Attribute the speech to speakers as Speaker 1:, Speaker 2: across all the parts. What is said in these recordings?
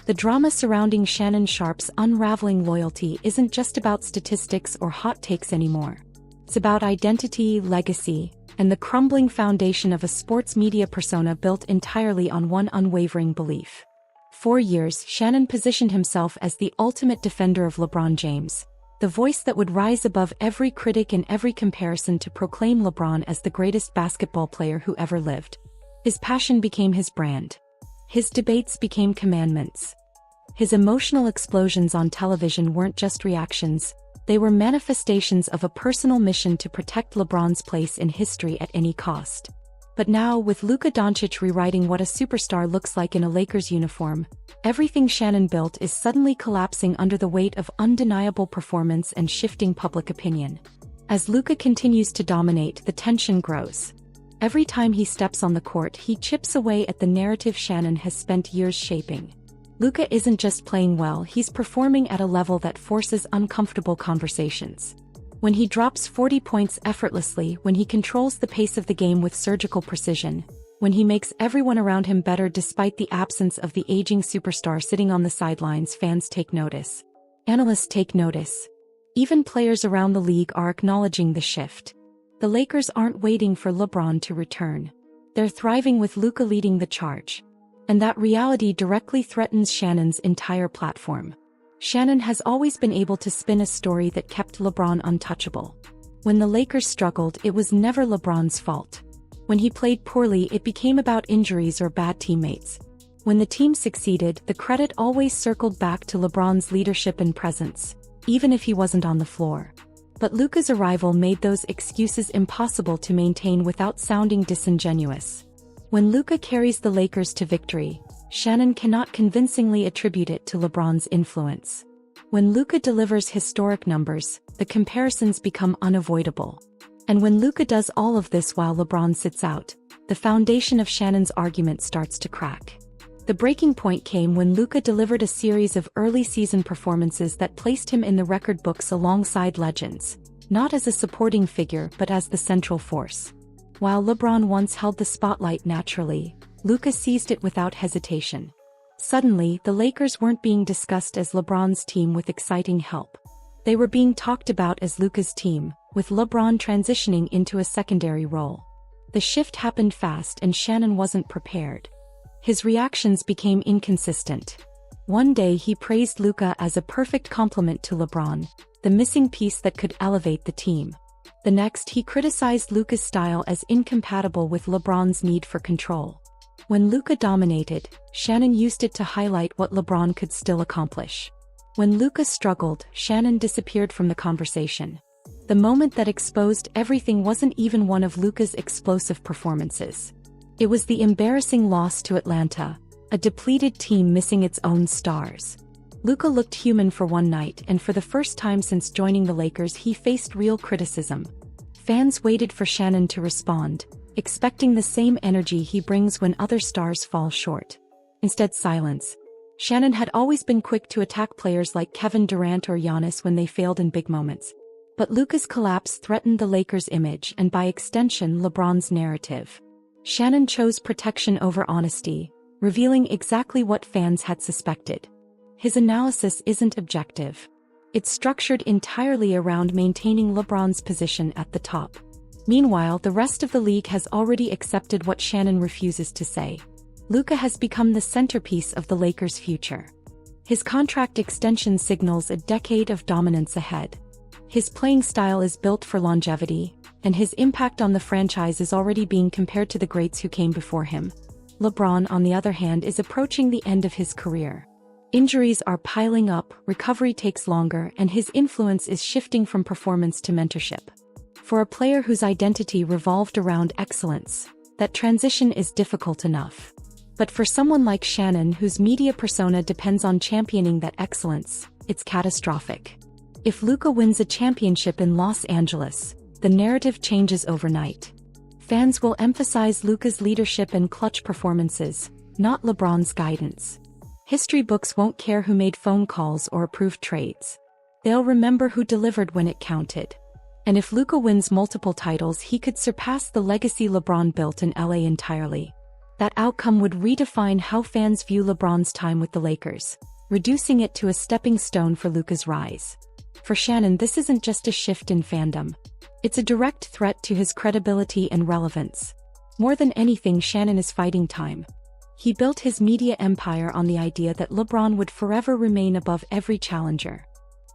Speaker 1: The drama surrounding Shannon Sharpe's unraveling loyalty isn't just about statistics or hot takes anymore. It's about identity, legacy, and the crumbling foundation of a sports media persona built entirely on one unwavering belief. For years, Shannon positioned himself as the ultimate defender of LeBron James, the voice that would rise above every critic and every comparison to proclaim LeBron as the greatest basketball player who ever lived. His passion became his brand. His debates became commandments. His emotional explosions on television weren't just reactions, they were manifestations of a personal mission to protect LeBron's place in history at any cost. But now, with Luka Dončić rewriting what a superstar looks like in a Lakers uniform, everything Shannon built is suddenly collapsing under the weight of undeniable performance and shifting public opinion. As Luka continues to dominate, the tension grows. Every time he steps on the court, he chips away at the narrative Shannon has spent years shaping. Luka isn't just playing well, he's performing at a level that forces uncomfortable conversations. When he drops 40 points effortlessly, when he controls the pace of the game with surgical precision, when he makes everyone around him better despite the absence of the aging superstar sitting on the sidelines, fans take notice. Analysts take notice. Even players around the league are acknowledging the shift. The Lakers aren't waiting for LeBron to return. They're thriving with Luka leading the charge. And that reality directly threatens Shannon's entire platform. Shannon has always been able to spin a story that kept LeBron untouchable. When the Lakers struggled, it was never LeBron's fault. When he played poorly, it became about injuries or bad teammates. When the team succeeded, the credit always circled back to LeBron's leadership and presence, even if he wasn't on the floor. But Luka's arrival made those excuses impossible to maintain without sounding disingenuous. When Luka carries the Lakers to victory, Shannon cannot convincingly attribute it to LeBron's influence. When Luka delivers historic numbers, the comparisons become unavoidable. And when Luka does all of this while LeBron sits out, the foundation of Shannon's argument starts to crack. The breaking point came when Luka delivered a series of early season performances that placed him in the record books alongside legends, not as a supporting figure but as the central force. While LeBron once held the spotlight naturally, Luka seized it without hesitation. Suddenly, the Lakers weren't being discussed as LeBron's team with exciting help. They were being talked about as Luka's team, with LeBron transitioning into a secondary role. The shift happened fast and Shannon wasn't prepared. His reactions became inconsistent. One day he praised Luka as a perfect complement to LeBron, the missing piece that could elevate the team. The next, he criticized Luka's style as incompatible with LeBron's need for control. When Luka dominated, Shannon used it to highlight what LeBron could still accomplish. When Luka struggled, Shannon disappeared from the conversation. The moment that exposed everything wasn't even one of Luka's explosive performances. It was the embarrassing loss to Atlanta, a depleted team missing its own stars. Luka looked human for one night, and for the first time since joining the Lakers he faced real criticism. Fans waited for Shannon to respond, expecting the same energy he brings when other stars fall short. Instead, silence. Shannon had always been quick to attack players like Kevin Durant or Giannis when they failed in big moments. But Luka's collapse threatened the Lakers' image and by extension LeBron's narrative. Shannon chose protection over honesty, revealing exactly what fans had suspected. His analysis isn't objective. It's structured entirely around maintaining LeBron's position at the top. Meanwhile, the rest of the league has already accepted what Shannon refuses to say. Luka has become the centerpiece of the Lakers' future. His contract extension signals a decade of dominance ahead. His playing style is built for longevity, and his impact on the franchise is already being compared to the greats who came before him. LeBron, on the other hand, is approaching the end of his career. Injuries are piling up, recovery takes longer, and his influence is shifting from performance to mentorship. For a player whose identity revolved around excellence, that transition is difficult enough. But for someone like Shannon, whose media persona depends on championing that excellence, it's catastrophic. If Luka wins a championship in Los Angeles, the narrative changes overnight. Fans will emphasize Luka's leadership and clutch performances, not LeBron's guidance. History books won't care who made phone calls or approved trades. They'll remember who delivered when it counted. And if Luka wins multiple titles, he could surpass the legacy LeBron built in LA entirely. That outcome would redefine how fans view LeBron's time with the Lakers, reducing it to a stepping stone for Luka's rise. For Shannon, this isn't just a shift in fandom. It's a direct threat to his credibility and relevance. More than anything, Shannon is fighting time. He built his media empire on the idea that LeBron would forever remain above every challenger.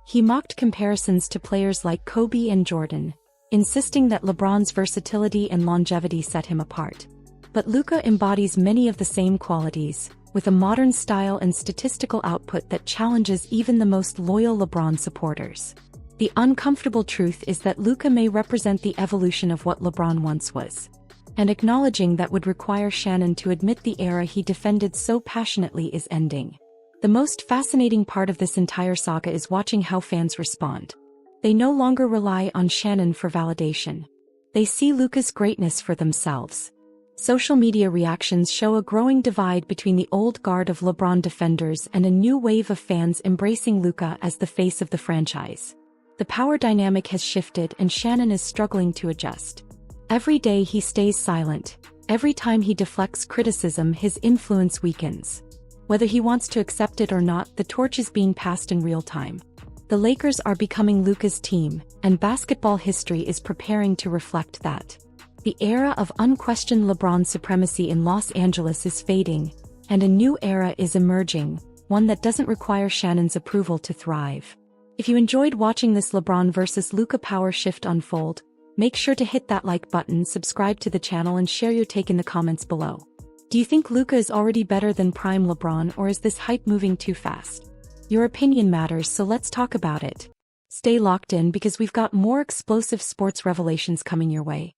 Speaker 1: He mocked comparisons to players like Kobe and Jordan, insisting that LeBron's versatility and longevity set him apart. But Luka embodies many of the same qualities, with a modern style and statistical output that challenges even the most loyal LeBron supporters. The uncomfortable truth is that Luka may represent the evolution of what LeBron once was. And acknowledging that would require Shannon to admit the era he defended so passionately is ending. The most fascinating part of this entire saga is watching how fans respond. They no longer rely on Shannon for validation. They see Luka's greatness for themselves. Social media reactions show a growing divide between the old guard of LeBron defenders and a new wave of fans embracing Luka as the face of the franchise. The power dynamic has shifted and Shannon is struggling to adjust. Every day he stays silent. Every time he deflects criticism, his influence weakens. Whether he wants to accept it or not, the torch is being passed in real time. The Lakers are becoming Luka's team, and basketball history is preparing to reflect that. The era of unquestioned LeBron supremacy in Los Angeles is fading, and a new era is emerging, one that doesn't require Shannon's approval to thrive. If you enjoyed watching this LeBron versus Luka power shift unfold, make sure to hit that like button, subscribe to the channel, and share your take in the comments below. Do you think Luka is already better than prime LeBron, or is this hype moving too fast? Your opinion matters, so let's talk about it. Stay locked in because we've got more explosive sports revelations coming your way.